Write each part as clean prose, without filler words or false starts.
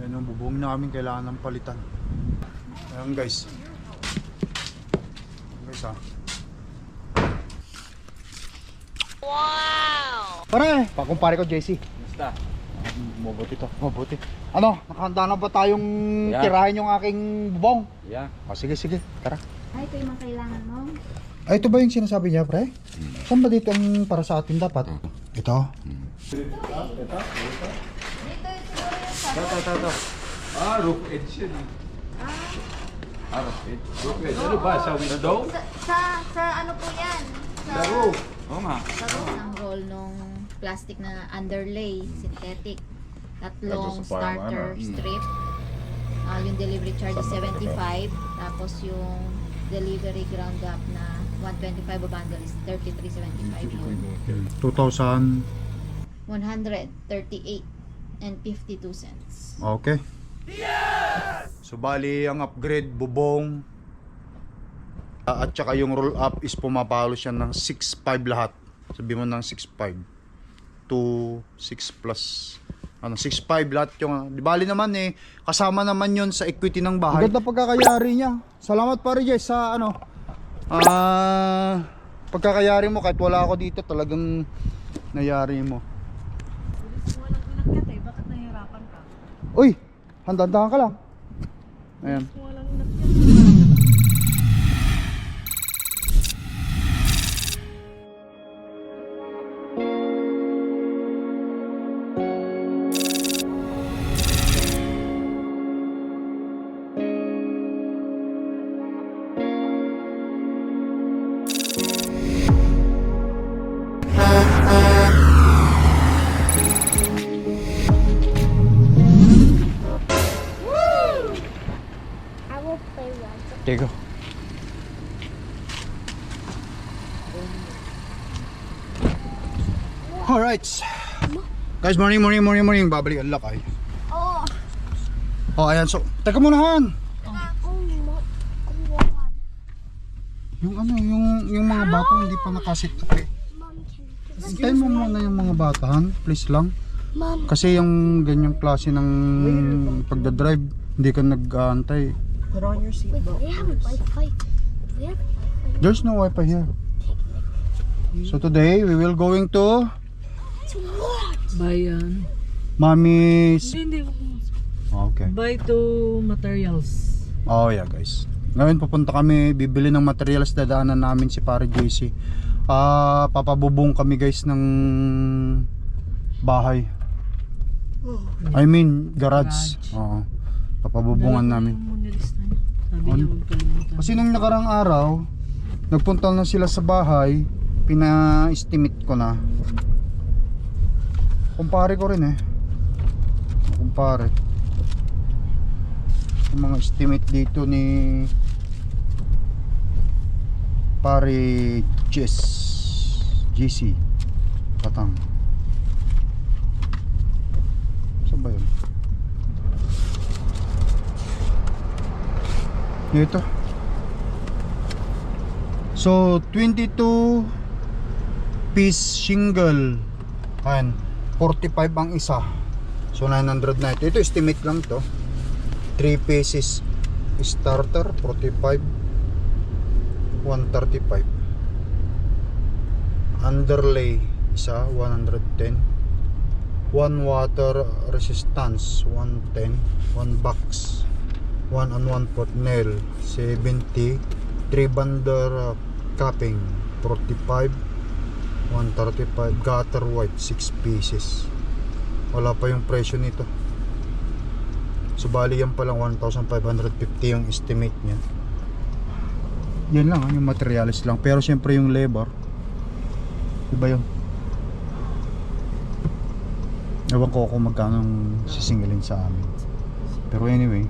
Yan yung bubong namin, kailangan ng palitan. Ayan guys. Guys ha. Wow! Pare, pakumpare ko JC. Basta. Mabuti to, mabuti. Ano, nakahanda na ba tayong Yeah. tirahin yung aking bubong? Yeah. O sige, sige, tara. Ay, ito yung mga kailangan mo. Ay, ito ba yung sinasabi niya, pre? Saan ba dito ang para sa atin dapat? Ito? Ito. Ah, roof edge yun. Roof edge. Roof edge. Ano ba? Sa window? Sa ano po yan? Sa roof. Oo nga. Sa roof ng roll nung plastic na underlay, synthetic. Tatlong Ito sa parang starter ano, strip. Yung delivery charge is 75. Tapos yung delivery ground gap na 125 a bundle is 33.75 yun. 2,000. 138 and 52 cents. Okay. So bali ang upgrade bubong at saka yung roll up is pumapalo siya ng 6.5 lahat. Sabi mo ng 6.5 to 6 plus ano 6.5 lahat yung di bali naman eh kasama naman yon sa equity ng bahay. Ganda pagkakayari niya. Salamat pare Jess sa ano pagkakayari mo kahit wala ako dito talagang nayari mo. Walang inakyat eh. Bakit nahihirapan ka? Uy, handa-handahan ka lang. Ayan. Walang inakyat. I will play one. There you go. Alright. Guys, morning. Babalik ang lakay. Oh, Oh, ayan. So, teka muna Han. Yung ano, yung mga bata hindi pa nakasit up eh. Hintayin mo muna yung mga bata Han, please lang. Kasi yung ganyang klase ng pagdadrive, hindi ka nag-aantay. Put on your seatbelt. they have Wi-Fi. They have Wi-Fi. There's no wifi here. So today, we will going to Bayan. Mommy's. Hindi. Okay. Buy to materials. Oh yeah guys. Ngayon pupunta kami, bibili ng materials, dadaanan namin si Pare JC. Papabubong kami guys ng bahay. I mean garage. Oo. Papabubungan namin. Sabi niya huwag kalimutan. Kasi nung nakarang araw, nagpunta na sila sa bahay, pina-estimate ko na. Kumpare ko rin eh. Kumpare. Yung mga estimate dito ni Pare GC Patang. Saan ba yun? Dito. So 22 piece shingle. Ayan, 45 ang isa. So 900 na ito. Ito estimate lang to. 3 pieces starter 45 135. Underlay isa 110. 1 water resistance 110. 1 box 1 and 1 foot nail 70. 3 bander capping 45. 135 gutter white 6 pieces. Wala pa yung presyo nito. So bali yan palang 1,550 yung estimate niya. Yan lang yung materials lang. Pero syempre yung labor iba yun. Ewan ko kung magkano sisingilin sa amin. Pero anyway,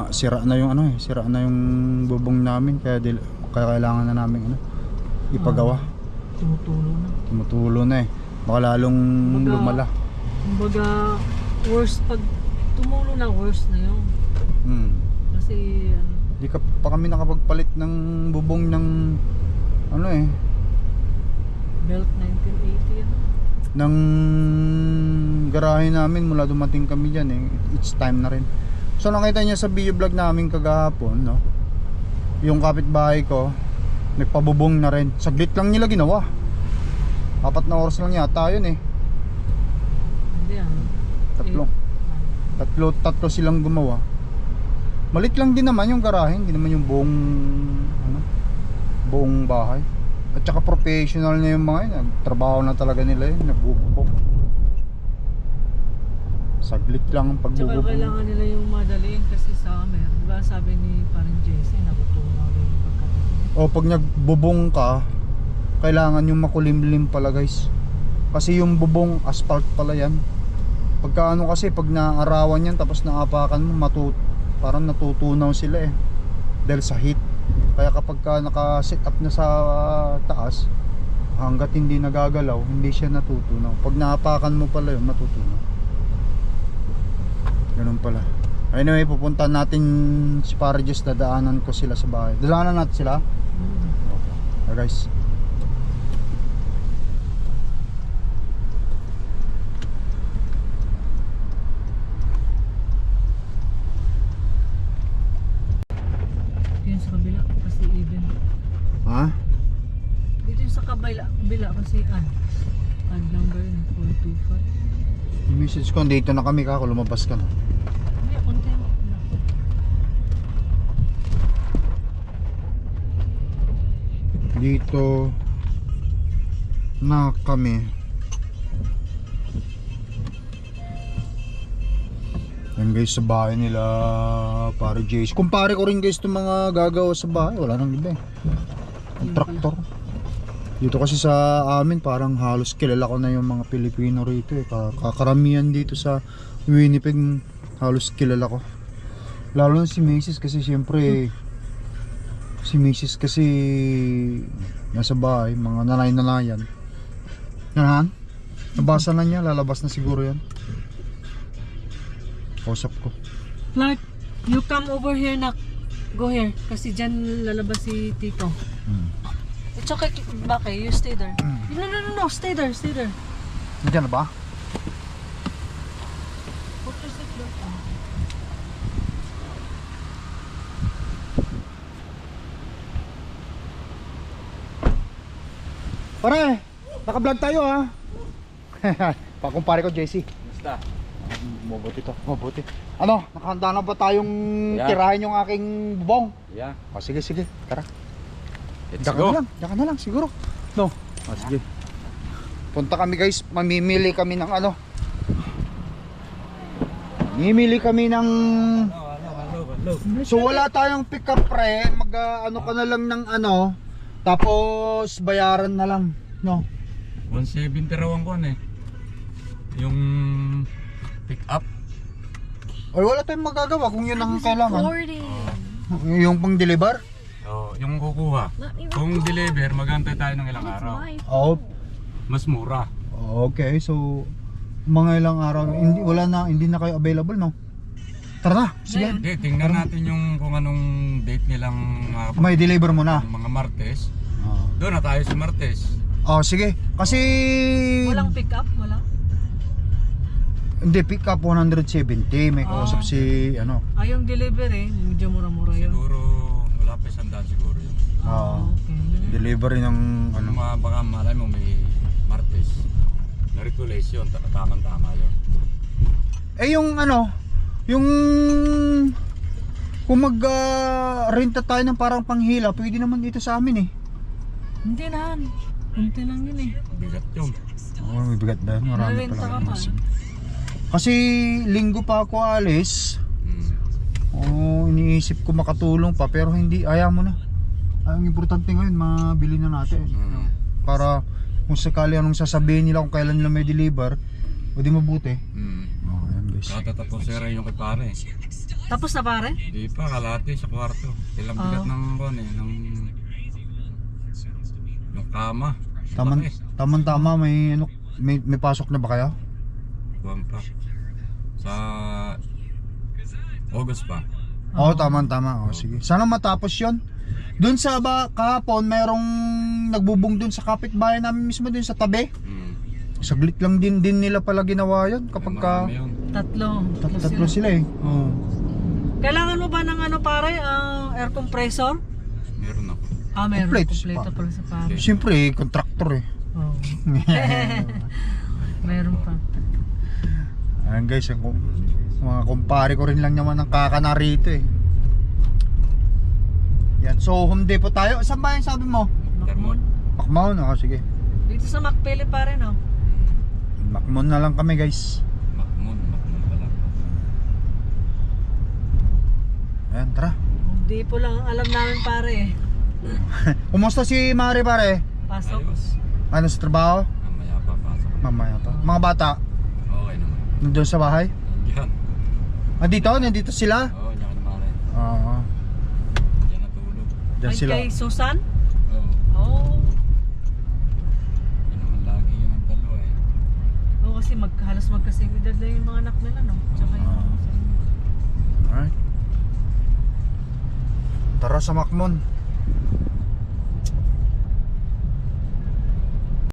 sira na yung ano eh, sira na yung bubong namin kaya kailangan na namin ano ipagawa. Tumutulo na eh. Baka lalong lumala. Kumbaga, worst pag tumulo na, worst na yun. Kasi ano, Di ka pa kami nakapagpalit ng bubong ng ano eh. belt 1980 yan. ng garahe namin mula dumating kami dyan eh. It's time na rin. So nakita niya sa video vlog namin kagahapon, no? Yung kapitbahay ko nagpabubong na rin. Saglit lang nila ginawa. 4 na oras lang yata yun eh. Hindi Tatlo silang gumawa. Malit lang din naman yung garahe, hindi naman yung buong bahay. At saka professional na yung mga yun. Trabaho na talaga nila yun, nagbububog. Saglit lang ang Tsaka pagbububog. kailangan nila yung madaliin kasi summer. Diba sabi ni parang Jesse, natutunaw rin yung pagkataon. O pag nagbubong ka, kailangan yung makulimlim pala guys. Kasi yung bubong, asphalt pala yan. Pagka ano kasi, pag naarawan yan tapos naapakan mo, parang natutunaw sila eh. Dahil sa heat. Kaya kapag ka naka-set up na sa taas, hanggat hindi nagagalaw, hindi siya natutunaw. Pag naapakan mo pala yun, matutunaw. Ganun pala. Anyway, pupunta natin si Parages, dadaanan ko sila sa bahay. Dadaanan natin sila? Okay. Guys. Yun sa kabila kasi even. Ha? Dito yung sa kabila kasi ad number 425. Message ko, dito na kami kako, lumabas ka na. Hindi, konti lang. Dito na kami. Yan guys, sa bahay nila pare Jace. Kumpare ko rin guys itong mga gagawa sa bahay. Wala nang iba eh. Ang traktor. Dito kasi sa amin parang halos kilala ko na yung mga Pilipino rito eh. Kakaramihan dito sa Winnipeg, halos kilala ko. Lalo na si Mrs. kasi siyempre si Mrs. kasi nasa bahay, mga nanay-nanayan. Yan Han? Nabasa na niya, lalabas na siguro yan. Kausap ko. Clark, you come over here na. Go here. Kasi dyan lalabas si Tito. It's okay, Baki. You stay there. No. Stay there. Nandiyan na ba? Put your seatbelt on. Pare, naka-vlog tayo ha. Pakumpare ko JC. Basta. Mabuti to, mabuti. Ano, nakahanda na ba tayong Yeah. tirahin yung aking bubong? Yeah. O sige, tara. Let's Diyan go. ka na lang siguro. No. O sige. Punta kami guys, mamimili kami ng ano. Mamimili kami ng So wala tayong pick up pre, ano ka na lang ng ano, tapos bayaran na lang, no? 170 raw ang kon eh. Yung pick up. Oy, wala tayong magagawa kung yun ang kailangan. Recording. Yung pang-deliver? Oh, yung kukuha. Kung deliver, magantay tayo ng ilang araw. Oh, Mas mura. okay. So mga ilang araw, hindi na kayo available, no? Tara na, sige. Hindi, tingnan natin yung kung anong date nilang May deliver mo na. mga Martes. Doon na tayo sa Martes. Oh, sige. Kasi Walang pick up? Wala? hindi, pick up 170. May kausap si ano. Yung delivery, medyo mura-mura yun. Siguro, wala pa 100 siguro yun. Okay. Delivery ng Ano ano. baka malay mo may Martes. Na-request yun, tamang-tama yun. Eh yung ano, yung kung mag-renta tayo ng parang panghila, pwede naman dito sa amin eh. Hindi na. Kunti lang yun eh. Bigat yun. Oh, may bigat ba? Marami Nalenta ka pala. pa. Kasi linggo pa ako alis. Mm. Iniisip ko makatulong pa pero hindi, ayaw mo na. Ang importante ngayon, mabili na natin. Mm. Para kung sakali anong sasabihin nila kung kailan nila may deliver, o di mabuti. Mm. Oh, ayan guys. Katatapos sira yung kay pare. Tapos na pare? Di pa, kalahati sa kwarto. Ilang bigat ng kon eh, ng kama. Tama may ano, may pasok na ba kayo? Buwan pa. Sa August pa. Oo, tama. Oh, sige. Sana matapos 'yon. Doon sa kahapon, merong nagbubong doon sa kapitbahay namin mismo doon sa tabi. Mm. Saglit lang din nila pala ginawa yun kapag ka Marami yun. tatlo sila eh. Oo. Kailangan mo ba ng ano pare, air compressor? Meron ako. Meron. Complete Kompleto pa. pala sa pare. Siyempre, kontraktor eh. Oh. Meron pa. Ayan guys, mga kumpare ko rin lang naman ng kakana rito eh. Yan, so Home Depot tayo. Saan ba yung sabi mo? Macmon. Macmon, sige. Dito sa Macpili pare no? Macmon na lang kami guys. Macmon pala. Ayan, tara. Hindi po lang ang alam namin pare eh. Kumusta si Mari pare? Pasok. Ayos. Ano sa trabaho? Mamaya papasok. Mamaya pa. Mga bata, Okay naman. nandun sa bahay? Yan. Nandito sila? Oo, yan mare. Oo. Diyan natulog. Diyan Ay, sila. kay Susan? Oo. Oh. Yan naman lagi yun ang dalawa eh. Oo kasi halos magkasing edad lang yung mga anak nila no? Tsaka yung Alright. Tara sa Macmon.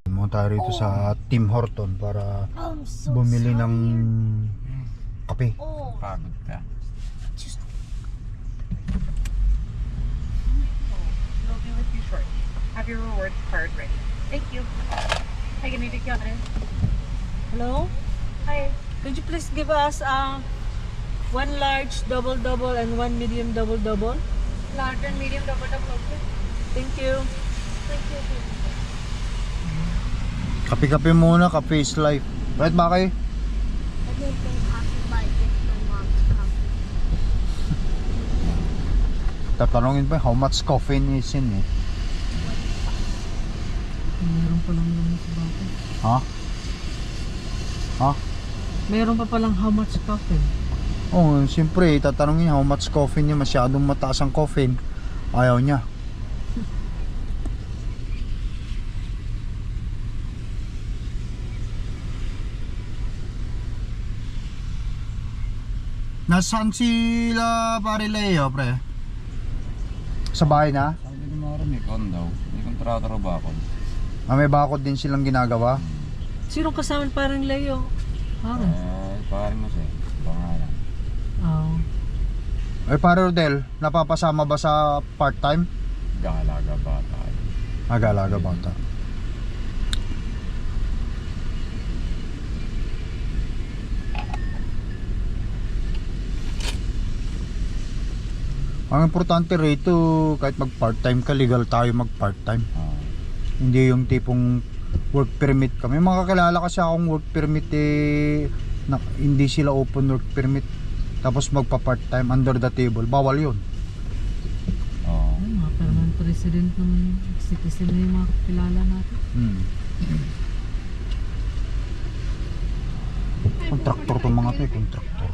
Pumunta tayo rito sa Tim Horton para bumili ng kape. Pagod ka. We'll be with you shortly. Have your rewards card ready. Thank you. Hi, can I take you out? Hello? Hi. Could you please give us one large double and one medium double? Large and medium double. Okay. Thank you. Thank you. Kape-kape muna, kape is life. Right ba kayo? Tatanungin pa how much caffeine is in it. Meron pa lang naman sa bata. Ha? Ha? Meron pa palang how much coffee? Oh, siyempre, tatanungin how much caffeine niya. Masyadong mataas ang caffeine. Ayaw niya. Nasaan sila pare Leo, pre? Sa bahay na? Sabi ni Mara may daw. May kontrata ba ako? May bakod din silang ginagawa. Sinong kasama parang Leo? Parang. Parang mo siya. Pangalan. Oh. Pare Rodel, napapasama ba sa part-time? Galaga bata. Agalaga bata. Ang importante rito, kahit mag part-time ka, legal tayo mag part-time. Hindi yung tipong work permit kami. Mga kakilala kasi akong work permit hindi sila open work permit. Tapos magpa part-time under the table. Bawal yun. Oo. Ay, mga permanent resident naman. Citizen na yung mga kakilala natin. Kontraktor to mga to, kontraktor.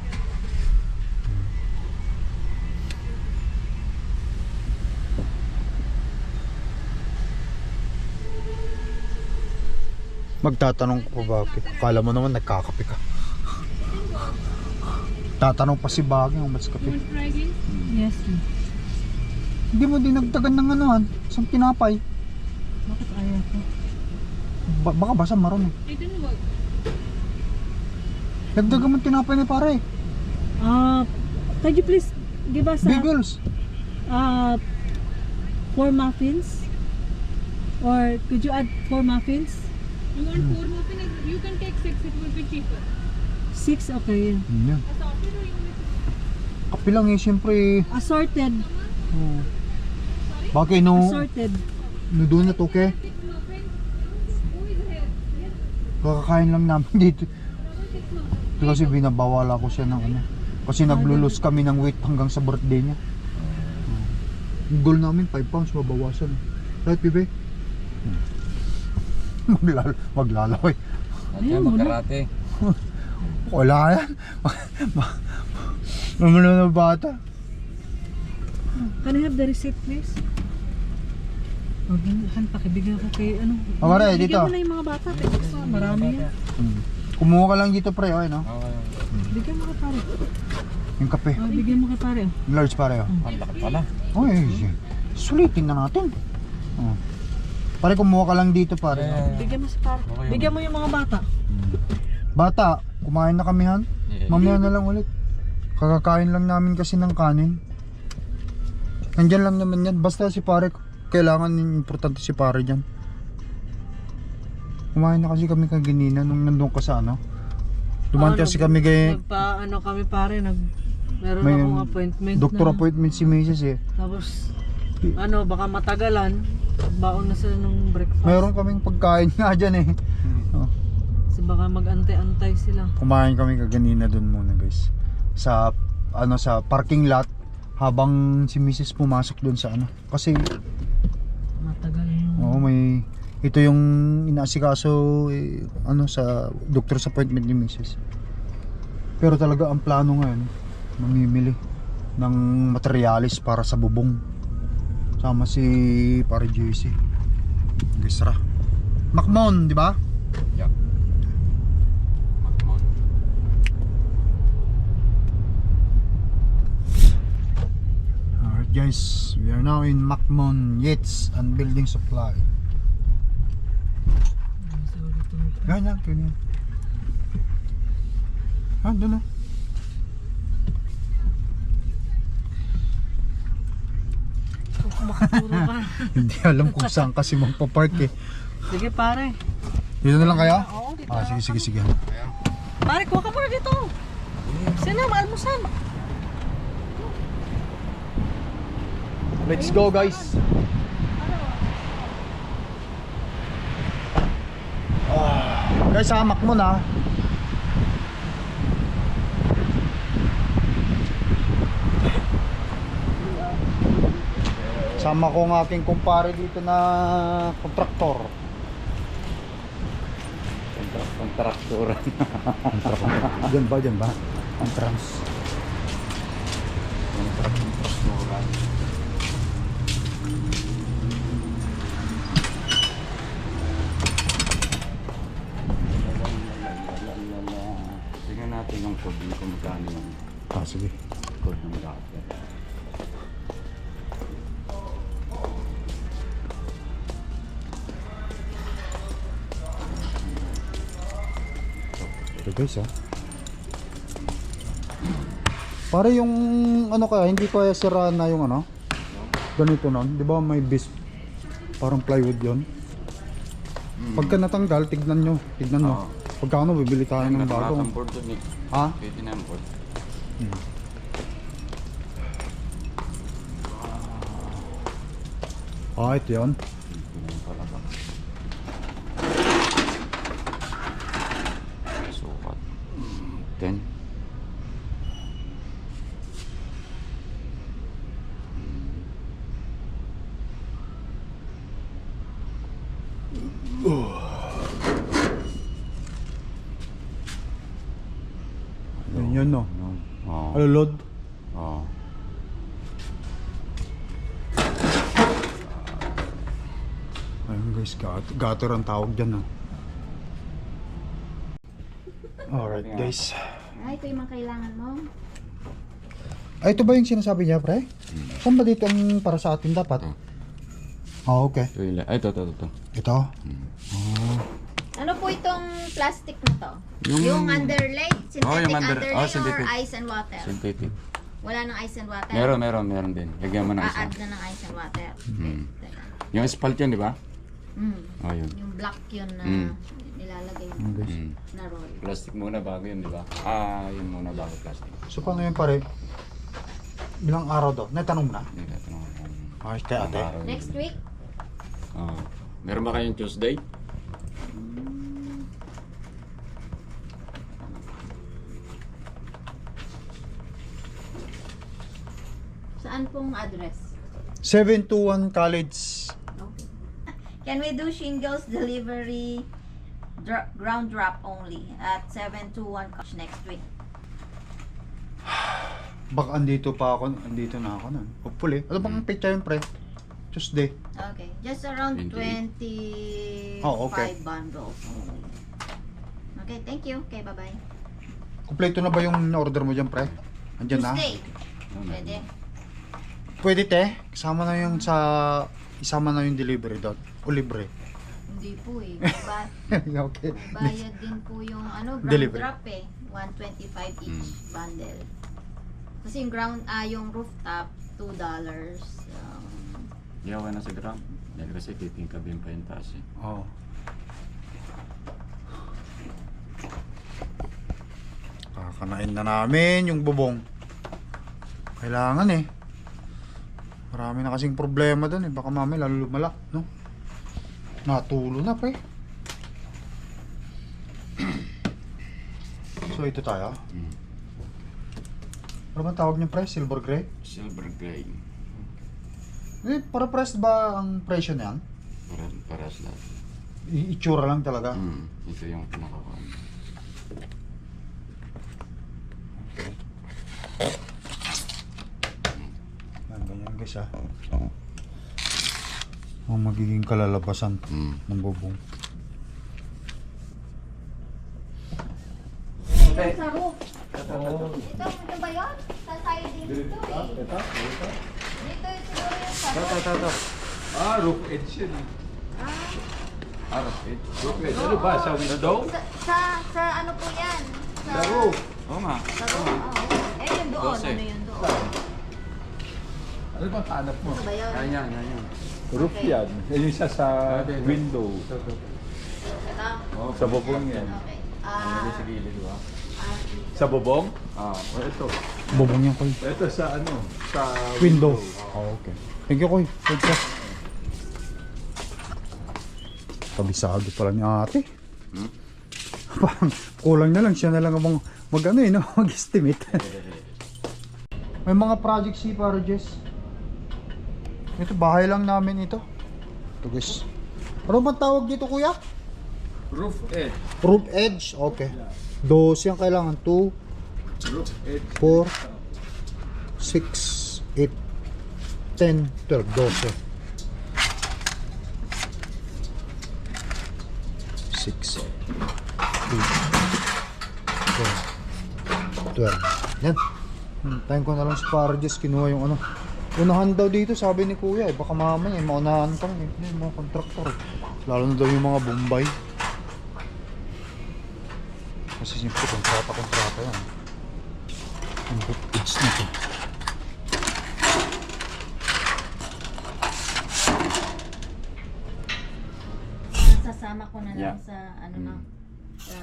Magtatanong ko pa bakit? Akala mo naman nagkakape ka. Tatanong pa si Bagay kung mas kape. Yes. Hindi mo dinagdagan ng anuhan, isang tinapay. Bakit ayaw ko? Baka basa maron eh. Dagdagan mo tinapay ni pare. Could you please give us Bagels. 4 muffins? Or could you add 4 muffins? You want 4 muffins? You can take 6. It will be cheaper. 6, okay. Yan. Assorted or you want Kape lang eh, siyempre. Assorted. Oh. Bagay no, Assorted. no doon na to ke. Kakakain lang namin dito. Ito kasi binabawala ko siya ng ano. Kasi naglulus kami ng weight hanggang sa birthday niya. Yung goal namin 5 pounds mabawasan. Right, bebe? Maglalaway. At yan, magkarate. Wala yan. Mamalo na bata. Can I have the receipt, please? Pakibigyan ko kay ano. Pare, dito. Bigyan mo na yung mga bata. Marami yan. Kumuha ka lang dito pre, okay no? Okay. Bigyan mo kay pare. Yung kape. Bigyan mo kay pare. Large pare oh. Ang laki pala. Sulitin na natin. Oh. Pare, kumuha ka lang dito pare. Bigyan mo si pare. Okay, Bigyan mo yung mga bata. Bata, kumain na kami han. Yeah. Mamaya na lang ulit. Kakakain lang namin kasi ng kanin. Nandyan lang naman yan. Basta si pare, kailangan importante si pare dyan. Kumain na kasi kami kaginina nung nandun ka sa ano. Dumaan kasi kami kay Nagpa-ano kami pare, meron may akong appointment doctor na. appointment si Mrs. eh. Tapos, baka matagalan. Baon na sila ng breakfast. Mayroon kaming pagkain nga dyan eh. Oh. Kasi baka mag-antay-antay sila. Kumain kami kaganina dun muna guys. Sa sa parking lot habang si Mrs. pumasok dun sa ano. Kasi Matagal yung... may ito yung inaasikaso sa doctor's appointment ni Mrs. Pero talaga ang plano ngayon, mamimili ng materialis para sa bubong. Sama si pare JC. Guys, tara. Macmon, di ba? Yeah. Macmon. Alright guys, we are now in Macmon Yates and Building Supply. Ganyan, ganyan. Doon na. Makaturo ka. Hindi alam kung saan kasi magpa-park eh. Sige pare. Dito na lang kaya? Oo, dito. Sige. Pare, kuha ka muna dito. Sino, maalmusan. Let's go guys. Guys, hamak mo na. Sama ko ng aking kumpare dito na kontraktor. Kontrakturan. Diyan ba? Ang trans. Kontrakturan. Tingnan natin yung code kung magkano yung Sige. code ng router. Ito guys Para yung hindi kaya sira na yung ganito nun, di ba may bis parang plywood yon. Pagka natanggal, tignan mo. Pagkano bibili tayo ng bago. Ang board dun eh. Ha? Pwede na ang board. Ito yun. Sukat. 10. Yun no. Oo. Load. Oo. Ayun guys, gutter ang tawag dyan Alright guys. Ito yung mga kailangan mo. Ito ba yung sinasabi niya pre? Saan ba dito ang para sa atin dapat? Okay. Ito. Ito? Ano po itong plastic na to? Yung- Yung underlay? Synthetic yung underlay synthetic. or ice and water? Synthetic. Wala ng ice and water? Meron din. Lagyan mo ng isa. A-add na ng ice and water. Teka. Yung asphalt yun, di ba? Oh, yun. Yung black yun na nilalagay mo guys. na roll. Plastic muna bago yun, di ba? Yun muna bago plastic. So paano yun pare? Bilang araw daw? Natanong na? Hindi ka tanong kung Kay ate. araw yun. Next week? Meron ba kayong Tuesday? Saan pong address? 721 College. Okay. Can we do shingles delivery ground drop only at 721 next week? Baka andito na ako nun. Hopefully. Ano bang pizza yun pre? Tuesday. Okay. Just around 28. 25 okay. bundles only. Okay, thank you. Okay, bye-bye. Kompleto na ba yung na-order mo dyan pre? Andyan na? Tuesday. Pwede. Pwede te. Isama na yung delivery doon. o libre? Hindi po eh. Okay. Bayad din po yung ano, ground Delivery. drop eh. 125 each bundle. Kasi yung yung rooftop, $2. Hindi ako na sa gram. Dahil kasi titingkabin pa yung taas eh. Oo. Kakanain na namin yung bubong. Kailangan eh. Marami na kasing problema dun eh. Baka mamaya lalo lumala, no? Natulo na pre. So ito tayo. Ano ba tawag niyo pre? Silver gray? Silver gray. Eh, para press ba ang presyo niyan? Para sa lahat. Itsura lang talaga. Ito yung pinakakuha. Yan, ganyan guys ah. Ang magiging kalalabasan ng bubong. Sa roof. Ito ba yun? Sa siding dito eh. Dito yung siguro yung sa roof. Ah, roof edge yun. Ah, Roof edge. Roof edge. Ano ba? Sa window? sa ano po yan? Sa roof. Oo nga. Sa roof, oo. Eh, yun doon. 12. Ano yun doon? Ano bang hanap mo? Ano ba yun? Yan. Roof Okay. yan. Yan yung isa sa window. Ito? Sa bubong yan. Okay. Hindi sa gilid, di ba? Sa bubong? Ah. O ito. Bubong yan koy. Ito sa ano? Sa Window. Oh, okay. Thank you koy. Thank you. Kabisado pala ni ate. Parang kulang na lang siya na lang ang mag-ano eh, no? Mag-estimate. May mga project si para Jess. Ito bahay lang namin ito. Ito guys. Ano ba tawag dito kuya? roof edge. Roof edge. Okay. 12 ang kailangan. 2, Roof edge. 4, 6, 8, 10, 12, 12. 6, 8, 12. Yan. Tayo ko na lang si Parges. Kinuha yung ano. Unahan daw dito sabi ni kuya eh. Baka mamaya maunahan pa eh. Yung mga kontraktor. Lalo na daw yung mga Bombay. Kasi siyempre kontrata yan. Ang bootage na to. Sasama ko na lang Yeah. sa ano na sa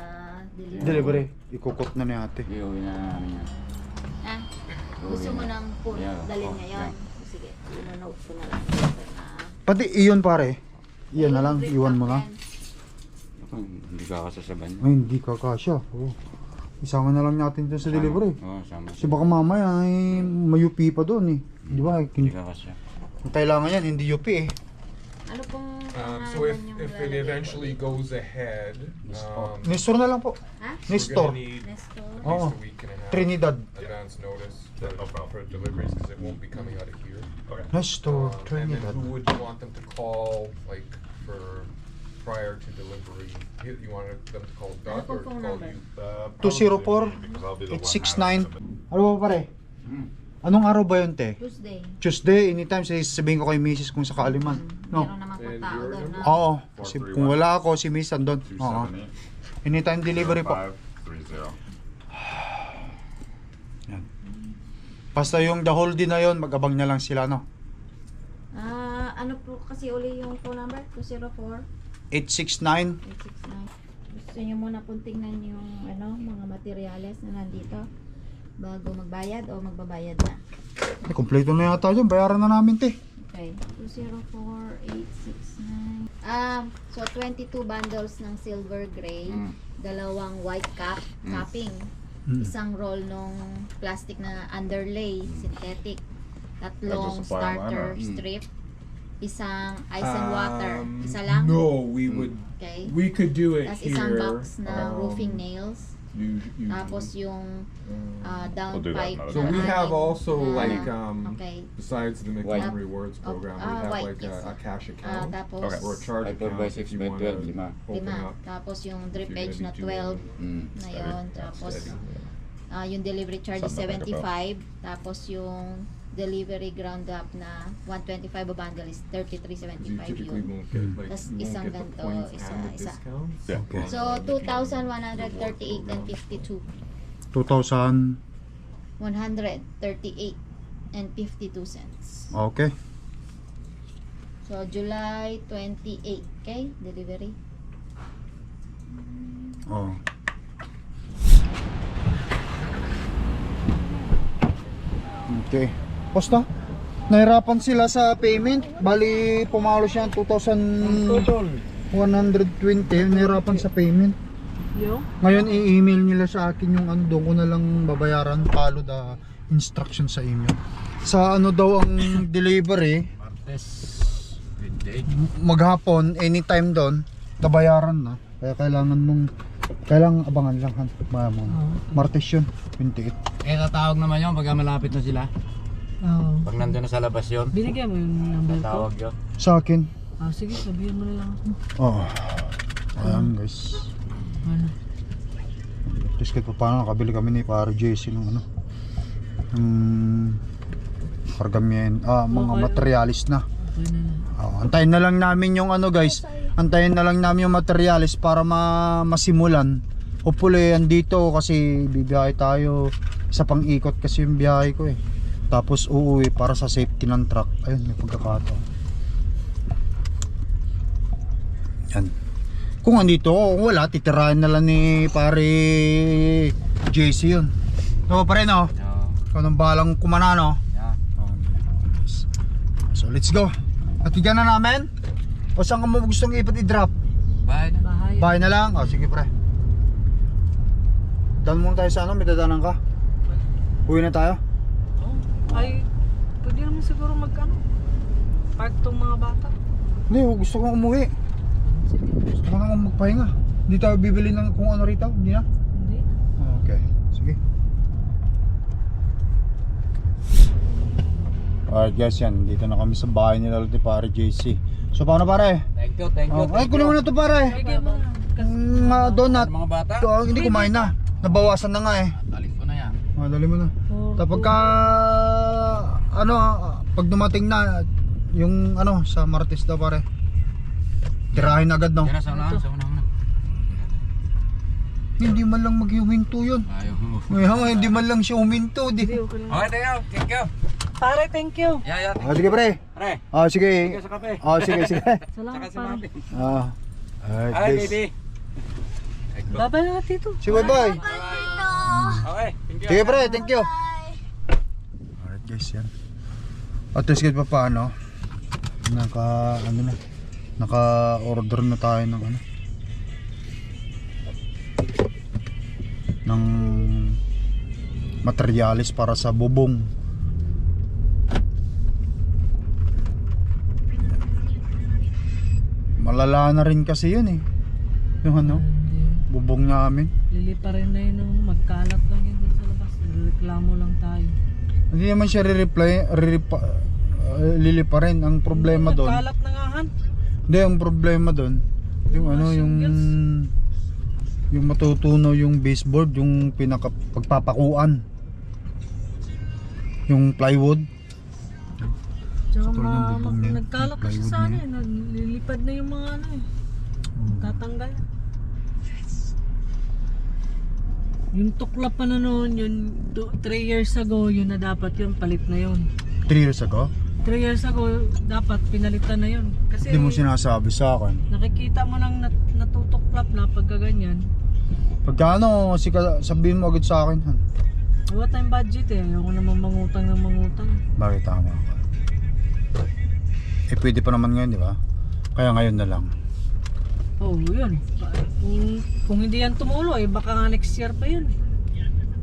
delivery. Delivery. Ikukot na ni ate. Iuwi na namin yan. Ah, gusto mo nang Yeah. dalhin Oh, ngayon? yeah. Sige, ino-note ko na lang. Na, Pati iyon pare. Iyan na lang. Iwan mo na. Ako, hindi ka kasasaban. Ay, hindi kakasya. Oh. Isama na lang natin dun sa delivery. Oo, sama. Kasi baka mamaya ay mayupi pa doon eh. Di ba? Hindi ka kasya. Kailangan yan, hindi yupi eh. ano pong So if, pangalan yung if it lalagay eventually goes ahead, Nestor na lang po. Ha? we're Nestor. gonna need Nestor? at Oh. least a week and a half Trinidad. advance notice for deliveries because it won't be coming out of here. Nestor, And then Trinidad. who would you want them to call, like, for prior to delivery? You wanted them to call Doug Ano or pong phone call number? you? 204-869. Ano ba pare? Anong araw ba yun te? Tuesday. Tuesday, anytime sabihin ko kay Mrs. kung sakali man. No? Meron naman po And tao your doon na. Oo. Kasi kung wala ako, si Miss andun. Oo. Anytime delivery po. Yan. Basta yung the whole day na yun, mag-abang na lang sila, no? Ano po kasi uli yung phone number? 204 869. 869. Gusto nyo muna pong tingnan yung ano, mga materyales na nandito bago magbayad o magbabayad na. Ay, kompleto na yata yun. Bayaran na namin, te. Okay. 204-869. So 22 bundles ng silver gray, dalawang white capping, isang roll nung plastic na underlay, synthetic, tatlong starter strip, isang ice and water, isa lang. No, we would. Okay. We could do it Tapos here. isang box na roofing nails. Usually. Tapos yung downpipe. So we have also Ah, like okay. besides the White. McDonald Rewards program, we have white, like yes. a cash account Tapos or a charge Ay, 4 account by if 6 you by want 12, to 5. open lima. up. Tapos yung drip If you're edge na ready to, 12 na yun. Tapos yung delivery charge is 75. Tapos yung delivery ground up na 125 a bundle is 33.75 typically yun. won't get like Tas you won't isang get the ganito, points isa- and the isa. discounts. Okay. So 2,138 and 52. 2,000. 138 and 52 cents. Okay. So July 28, okay? Delivery. Oh. Okay. Basta, nahirapan sila sa payment. Bali, pumalo siya ng 2,120. Nahirapan sa payment. Yo. Ngayon, i-email nila sa akin yung ano, doon ko na lang babayaran. Follow the instruction sa email. Sa ano daw ang delivery, Martes. Good day. maghapon, anytime doon, babayaran na. Kaya kailangan abangan lang. Martes yun, 28. Eh, tatawag naman yun pag malapit na sila. Oo. Pag nandun na sa labas yun, Binigyan mo yung number ko? tatawag yun. Sa akin. Sige, sabihin mo na lang ako. Oh. Ayan guys. Ano? Tapos kahit pa paano nakabili kami ni Pare JC ng ano. Kargamyen, mga Okay. materialis na. Okay na lang. Antayin na lang namin yung ano guys. Antayin na lang namin yung materialis para masimulan. Hopefully andito kasi bibiyahe tayo sa pang-ikot kasi yung biyahe ko eh. Tapos uuwi para sa safety ng truck. Ayun, may pagkakataon. Yan. Kung andito ako, kung wala, titirahin na lang ni Pare JC yun. So pare no? Ikaw nang balang kumana no? Yeah. Yes. So let's go. Atigan na namin? O saan ka mo gustong i-drop? Bye na. Bahay. Bahay na lang? O sige pre. Daan muna tayo sa ano, may dadanan ka? Uwi na tayo? Ay, pwede naman siguro mag-ano. Park tong mga bata. Hindi, gusto kong umuwi. Sige. Gusto ko nang magpahinga. Hindi tayo bibili ng kung ano rito? Hindi na? Hindi. Okay, sige. Alright guys, yan. Dito na kami sa bahay nila ulit ni Pare JC. So paano pare? Thank you, thank you. Ay, kunin mo na to pare. Bigyan mo na. Donut. Mga bata, Hindi kumain na. Nabawasan na nga eh. taling ko na yan. Dali mo na. Tapos ka pag dumating na yung ano sa Martes daw pare. Tirahin agad no. Yan na, sa unahan, sa unahan. Hindi man lang maghihinto yun. Ayaw mo. Hindi man lang siya huminto. Hindi, Di. okay lang. Okay, thank you. Pare, thank you. Yeah, Sige pre. Pare, Sige. sige sa kape. Sige. Salamat, Saka si pare. Mami. Alright Hi, guys. baby. Bye-bye na, Tito. Sige bye. Okay, thank you. Sige pre, thank you. Alright guys, yan. At least kahit pa paano, naka-order na tayo ng ano, ng materialis para sa bubong. Malala na rin kasi yun eh. Yung ano, bubong namin. Lilipa rin na yun. Magkalat lang yun dun sa labas. Reklamo lang tayo. Hindi naman siya lilipa rin. Ang problema doon. Magkalat na nga han. Hindi, ang problema doon. Yung ano, yung matutunaw yung baseboard, yung pagpapakuan. Yung plywood. Tsaka Tulad ng bubong niya, nagkalat kasi plywood sa ano niya. eh. Nililipad na yung mga ano eh. Tatanggal. Yung tuklap pa na noon, yun 3 years ago, yun na dapat yun, palit na yun. 3 years ago? 3 years ago, dapat pinalitan na yun. Kasi Hindi mo sinasabi sa akin. nakikita mo nang natutuklap na pagka ganyan. Pagka ano, sabihin mo agad sa akin. Han. Wala tayong budget eh. Ayoko naman mangutang ng mangutang. Bakit tama ka? Pwede pa naman ngayon, di ba? Kaya ngayon na lang. Oo, yun. Kung hindi yan tumulo eh, baka nga next year pa yun.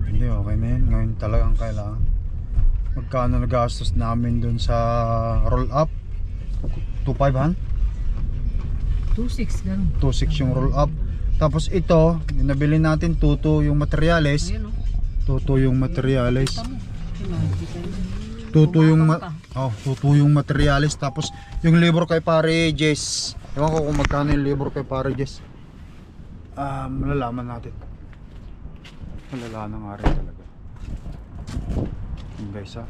Hindi, okay na yun. Ngayon talagang kailangan. Magkano nagastos namin dun sa roll up? 2.5 han? 2.6 ganun. 2.6 yung roll up. Tapos ito, yung nabili natin, 2.2 yung materials. Ayun o. 2.2 yung materials. Kita mo. Kita mo. 2.2 yung Bumabang 2.2 yung materials. Tapos yung libro kay Pare Jess. Ewan ko kung magkano yung libro kay Pare Jess. Malalaman natin. Malalaman nga rin talaga. Yun guys ha.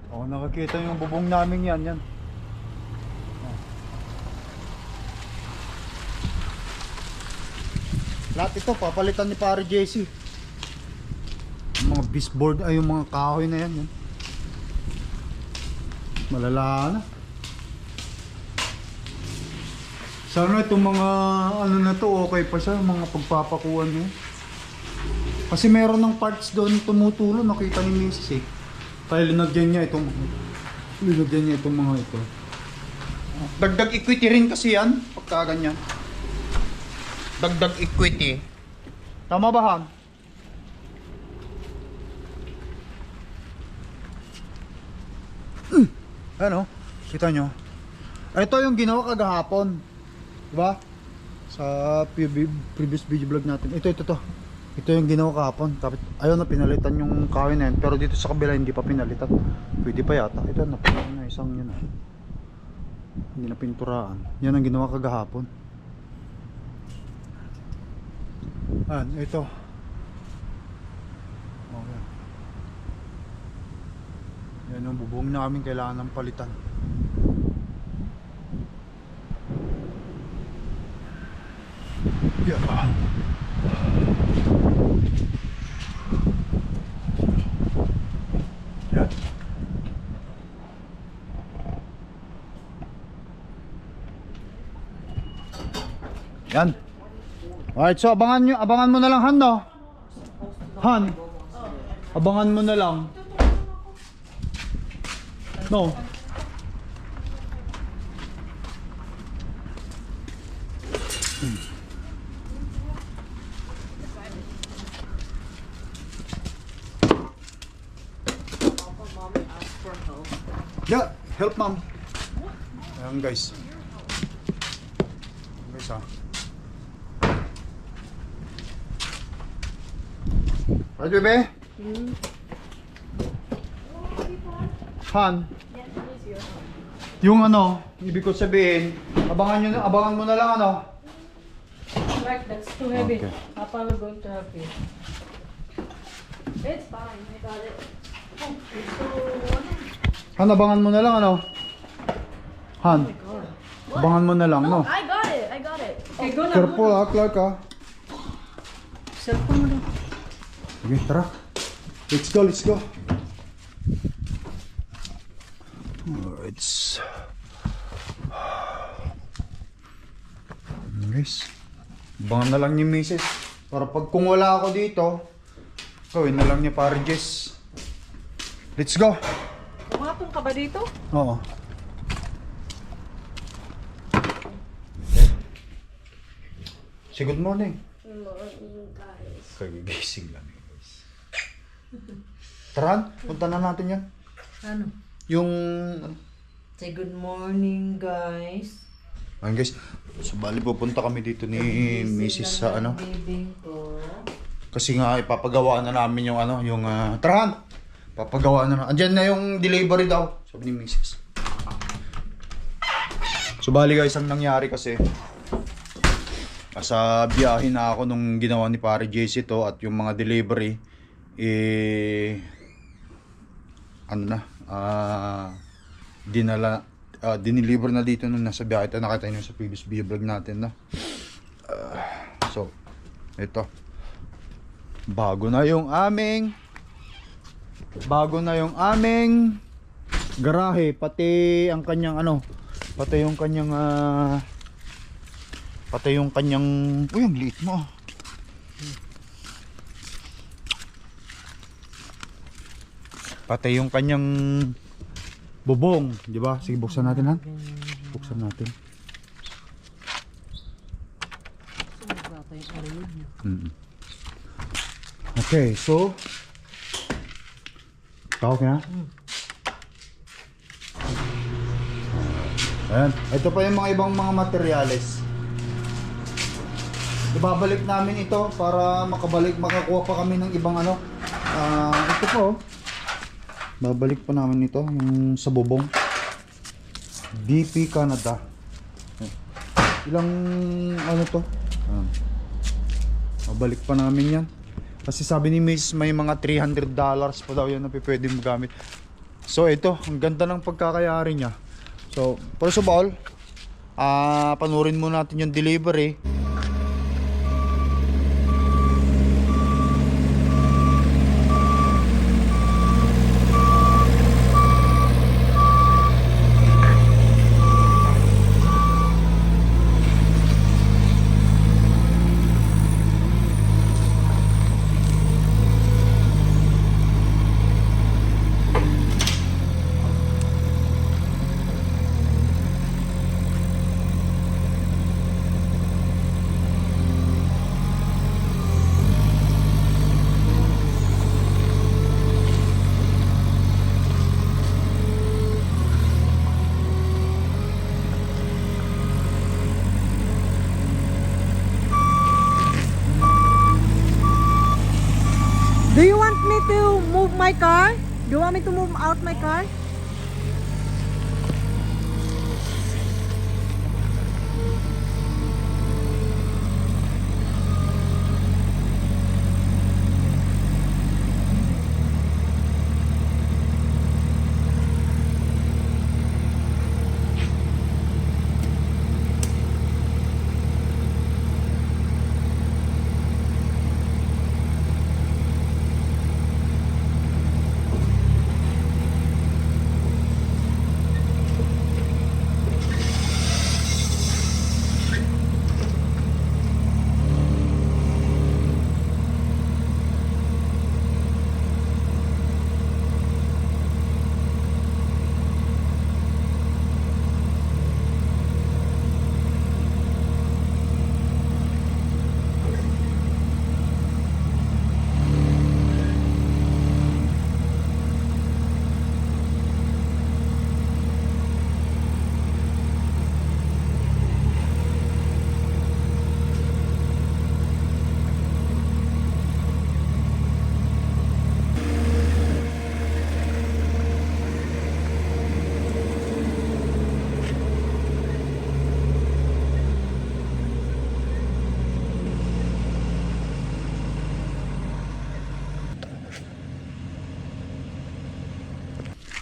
Oh, nakakita yung bubong namin yan. Yan. Lahat ito, papalitan ni pare JC. Yung mga baseboard, ay yung mga kahoy na yan. Yan. Malala na. Sana itong mga ano na to, okay pa siya, mga pagpapakuan niya. Kasi meron ng parts doon tumutulo, nakita ni Mrs. eh. Kaya linagyan niya itong mga ito. Dagdag equity rin kasi yan, pagka ganyan. Dagdag equity. Tama ba, Han? Ano? Kita nyo? Ito yung ginawa kagahapon. Diba? Sa previous video vlog natin. Ito yung ginawa kahapon. Tapos ayaw na pinalitan yung kahoy na yan. Pero dito sa kabila hindi pa pinalitan. Pwede pa yata. Ito na isang yun. Hindi na pinturaan. Yan ang ginawa kagahapon. Ito. Okay. Yan yung bubong namin kailangan ng palitan. Yeah. Yan. Yan. Alright, so abangan mo na lang, Han, no? Han. Abangan mo na lang. No. Yeah, help mom. Ayan guys. Guys ha. Right, bebe? Han. Yung ano, ibig ko sabihin, abangan mo na lang ano. Right, that's too heavy. Okay. Papa will going to help you. It's fine, I got it. Han, abangan mo na lang ano. Han. Abangan mo na lang, no? I got it. Okay, go na. Careful ha, Clark ha. Cellphone mo na. Sige, tara. Let's go. Alright. Guys, abangan na lang ni Mrs. Para pag kung wala ako dito, gawin na lang niya para Jess. Let's go. Kumapon ka ba dito? Oo. Say good morning. Good morning, guys. Kagigising lang guys. Tara, punta na natin yan. Ano? Yung... Say good morning, guys. Ayun guys, so bali pupunta kami dito ni Mrs. sa ano. Kasi nga ipapagawa na namin yung ano, yung tarahan. Papagawa na. Andiyan na yung delivery daw, sabi ni Mrs. So bali guys, ang nangyari kasi sa biyahe na ako nung ginawa ni pare JC to at yung mga delivery dineliver na dito nung nasa biyahe. Ito nakita nyo sa previous video vlog natin na. So ito bago na yung aming garahe, pati ang kanyang ano, pati yung kanyang uy, ang liit mo. Pati yung kanyang bubong, di ba? Sige, buksan natin, Han. Buksan natin. Okay, so tawag na. Ayan, ito pa yung mga ibang mga materyales. Ibabalik namin ito para makakuha pa kami ng ibang ano. Ito po. Babalik pa namin ito, yung sa bubong. DP Canada. Ilang ano to? Babalik pa namin yan. Kasi sabi ni Miss may mga $300 pa daw yan na pwede mo gamit. So ito, ang ganda ng pagkakayari niya. So first of all, panurin muna natin yung delivery. Do you want me to move my car? Do you want me to move out my car?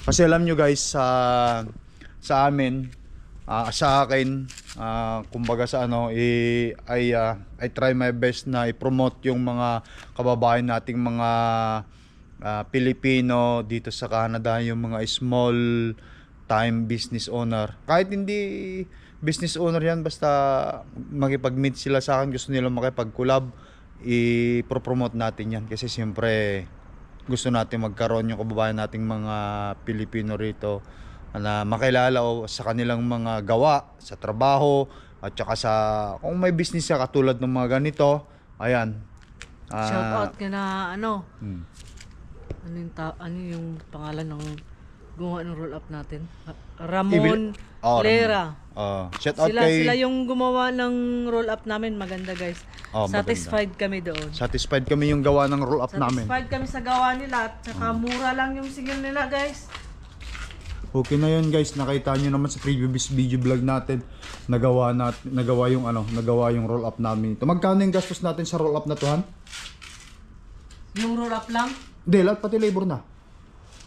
Kasi alam nyo guys, sa amin, sa akin, kumbaga sa ano, I try my best na i-promote yung mga kababayan nating mga Pilipino dito sa Canada, yung mga small time business owner. Kahit hindi business owner yan, basta makipag-meet sila sa akin, gusto nila makipag-collab, i-promote natin yan. Kasi siyempre, gusto natin magkaroon yung kababayan nating mga Pilipino rito na makilala o sa kanilang mga gawa sa trabaho at saka sa kung may business ka katulad ng mga ganito, ayan. Shout out ka na ano. Hmm. Ano yung pangalan ng gumawa ng roll up natin? Ramon Lera. Shout out Sila yung gumawa ng roll up namin, maganda guys. Satisfied kami doon. Satisfied kami yung gawa ng roll up namin. Satisfied kami sa gawa nila at saka mura lang yung singil nila guys. Okay na yun guys, nakita nyo naman sa previous video vlog natin, nagawa yung roll up namin. Ito, magkano yung gastos natin sa roll up na to, Han? Yung roll up lang? Hindi, lahat pati labor na.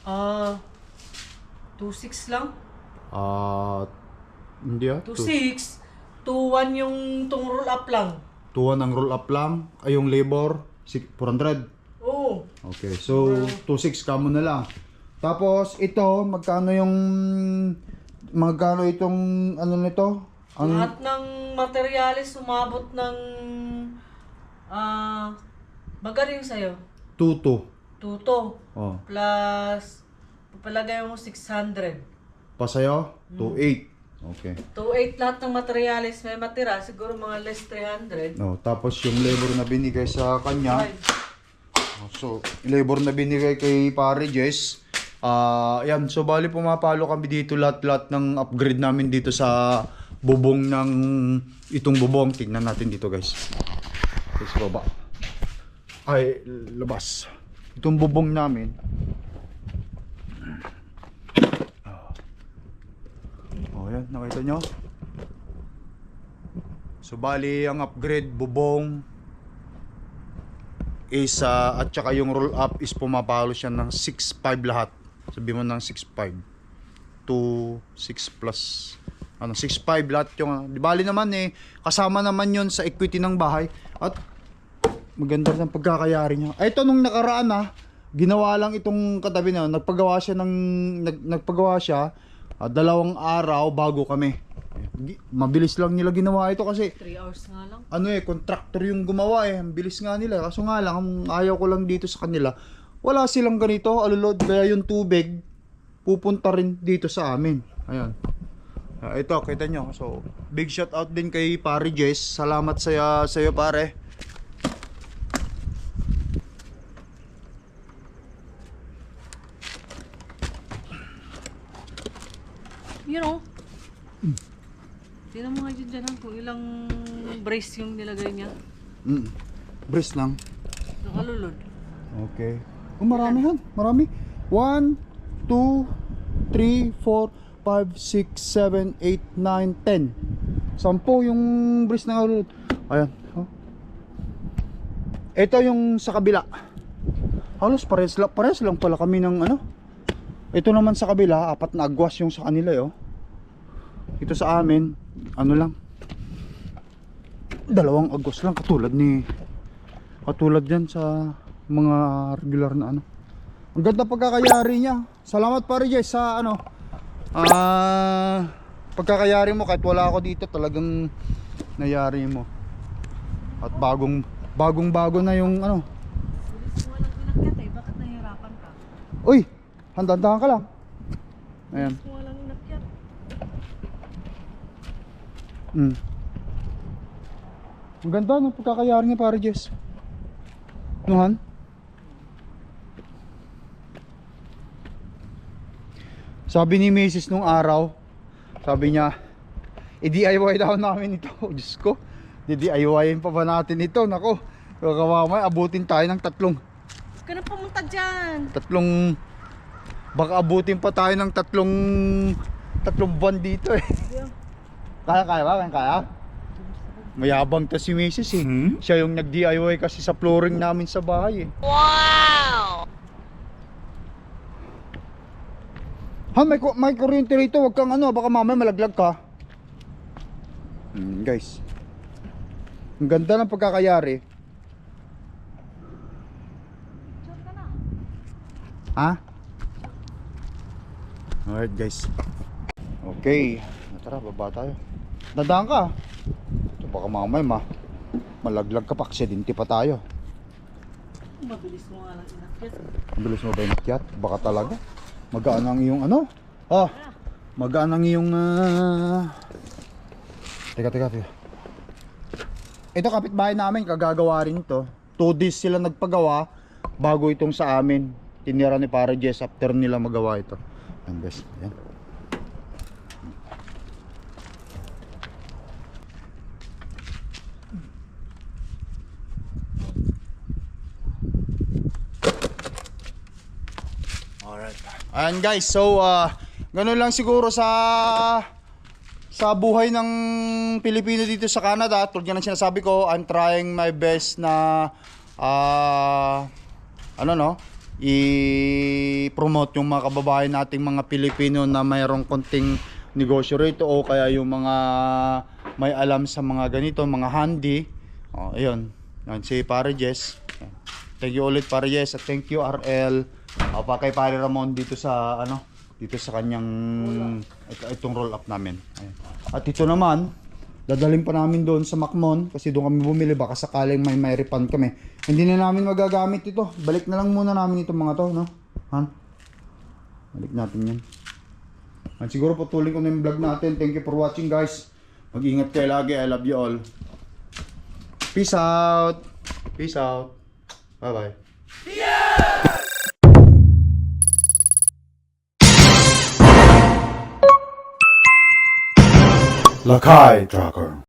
2.6 lang? Hindi 2.6? 2.1 yung tong roll up lang. 2.1 ang roll up lang, ay yung labor 400. Oo. Okay, so 2.6 kamo na lang. Tapos ito, magkano itong ano nito? Lahat ng materyales umabot ng magaling sa'yo. 2.2. Oh. Plus papalagay mo 600. Pa sa'yo? 2.8. Okay. 2.8 lahat ng materyales may matira, siguro mga less 300. No, tapos yung labor na binigay sa kanya. So, labor na binigay kay Pare Jess. Yan, so bali pumapalo kami dito lahat ng upgrade namin dito sa bubong ng itong bubong. Tingnan natin dito guys. Sa baba. Ay, labas. Itong bubong namin. Yan, nakita nyo? So bali ang upgrade bubong is at saka yung roll up is pumapalo siya ng 6.5 lahat. Sabi mo ng 6.5 to 6 plus 6.5 lahat yung di bali naman kasama naman yon sa equity ng bahay at maganda rin ang pagkakayari niya. Ito nung nakaraan ginawa lang itong katabi na nagpagawa siya 2 araw bago kami. Mabilis lang nila ginawa ito kasi 3 hours nga lang. contractor yung gumawa ang bilis nga nila. Kaso nga lang, ang ayaw ko lang dito sa kanila, wala silang ganito, alulod, kaya yung tubig pupunta rin dito sa amin. Ayan. Ito, kita nyo. So, big shout out din kay Pare Jess. Salamat sa'yo pare. You know, tingnan mo nga dyan kung ilang brace yung nilagay niya. Brace lang. Nakalulod. Okay. Marami yan. Marami. 1, 2, 3, 4, 5, 6, 7, 8, 9, 10. 10 yung brace na kalulod. Ayan. Ito yung sa kabila. Halos pares lang pala kami ng Ito naman sa kabila, 4 na agwas yung sa kanila Ito sa amin, lang 2 agwas lang katulad yan sa mga regular na Ang ganda pagkakayari niya. Salamat Pare Jess sa pagkakayari mo kahit wala ako dito, talagang nayari mo. At bagong-bago na yung Bilis mo walang inakyat bakit nahihirapan ka? Uy, handa-handa ka lang. Ayan. Bilis mo walang inakyat. Ang ganda ng pagkakayari niya Pare Jess. Nuhan? Sabi ni Mrs. nung araw, sabi niya, i-DIY daw namin ito. Diyos ko, di-DIYin pa ba natin ito? Nako, kakawamay, abutin tayo ng 3. Huwag ka na pumunta dyan. Baka abutin pa tayo ng 3 buwan dito Kaya ba? Kaya? Mayabang to si Mrs. Siya yung nag-DIY kasi sa flooring namin sa bahay Wow! May kuryente rito, wag kang baka mamaya malaglag ka. Guys. Ang ganda ng pagkakayari. Alright guys. Okay, tara baba tayo. Dadaan ka. Baka mamaya malaglag ka pa, aksidente pa tayo. Mabilis mo nga lang inakyat. Mabilis mo ba inakyat? Baka talaga. Magaan ang iyong magaan ang iyong Teka. Ito kapitbahay namin, kagagawa rin ito. 2 days sila nagpagawa bago itong sa amin. Tinira ni Pare Jess after nila magawa ito. Ayan guys, ayan. Ayan guys, so ganun lang siguro sa buhay ng Pilipino dito sa Canada. Tulad nga ng sinasabi ko, I'm trying my best na i-promote yung mga kababayan nating mga Pilipino na mayroong konting negosyo rito o kaya yung mga may alam sa mga ganito, mga handy. Ayun, si Pare Jess. Thank you ulit Pare Jess at thank you RL. Pa kay Pare Ramon dito sa kanyang itong roll up namin. Ayan. At ito naman dadalhin pa namin doon sa Macmon kasi doon kami bumili, baka sakaling may refund kami. Hindi na namin magagamit ito. Balik na lang muna namin itong mga to, no? Balik natin yan. At siguro putulin ko na yung vlog natin. Thank you for watching guys. Mag-ingat kayo lagi. I love you all. Peace out. Peace out. Bye bye. Lakai Tracker.